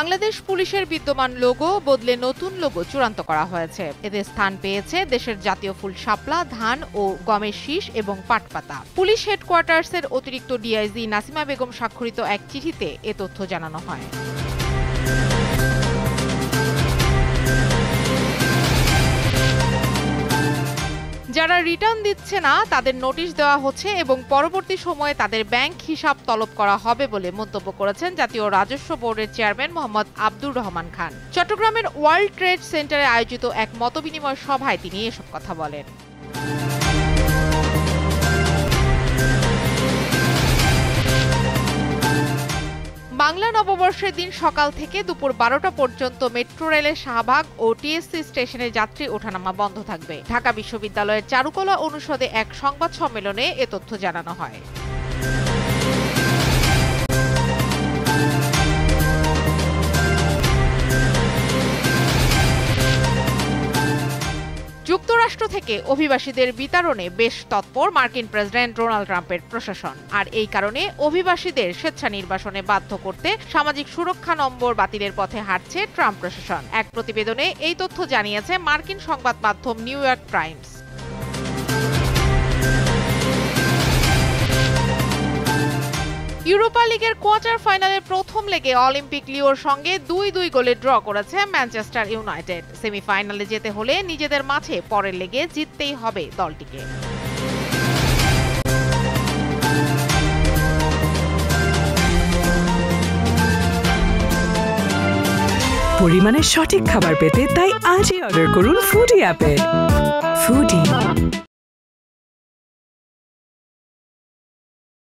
বাংলাদেশ পুলিশের বিদ্যমান লোগো বদলে নতুন লোগো চূড়ান্ত করা হয়েছে। এতে স্থান পেয়েছে দেশের জাতীয় ফুল শাপলা, ধান ও গমের শীষ এবং পাটপাতা। পুলিশ হেডকোয়ার্টার্সের অতিরিক্ত ডিআইজি নাসিমা বেগম স্বাক্ষরিত এক চিঠিতে এ তথ্য জানানো হয়। যারা রিটার্ন দিচ্ছে না তাদের নোটিশ দেওয়া হচ্ছে এবং পরবর্তী সময়ে তাদের ব্যাংক হিসাব তলব করা হবে বলে মন্তব্য করেছেন জাতীয় রাজস্ব বোর্ডের চেয়ারম্যান মোহাম্মদ আব্দুর রহমান খান। চট্টগ্রামের ওয়ার্ল্ড ট্রেড সেন্টারে আয়োজিত এক মতবিনিময় সভায় তিনি এসব কথা বলেন। বাংলা নববর্ষের দিন সকাল থেকে দুপুর 12টা পর্যন্ত মেট্রো রেলের শাহবাগ ও টিএসসি স্টেশনে যাত্রী ওঠানামা বন্ধ থাকবে। ঢাকা বিশ্ববিদ্যালয়ের চারুকলা অনুষদে এক সংবাদ সম্মেলনে এ তথ্য জানানো হয়। যুক্তরাষ্ট্র থেকে অভিবাসীদের বিতরণে বেশ তৎপর মার্কিন প্রেসিডেন্ট ডোনাল্ড ট্রাম্পের প্রশাসন। আর এই কারণে অভিবাসীদের স্বেচ্ছা নির্বাসনে বাধ্য করতে সামাজিক সুরক্ষা নম্বর বাতিলের পথে হাঁটছে ট্রাম্প প্রশাসন। এক প্রতিবেদনে এই তথ্য জানিয়েছে মার্কিন সংবাদ মাধ্যম নিউ ইয়র্ক টাইমস। ইউরোপা লিগের কোয়ার্টার ফাইনালের প্রথম লেগে অলিম্পিক লিওর সঙ্গে 2-2 গোলে ড্র করেছে ম্যানচেস্টার ইউনাইটেড। সেমিফাইনালে যেতে হলে নিজেদের মাঠে পরের লেগে জিততেই হবে দলটিকে। পরিমাণের সঠিক খাবার পেতে তাই আজই অর্ডার করুন ফুডি অ্যাপে। ফুডি।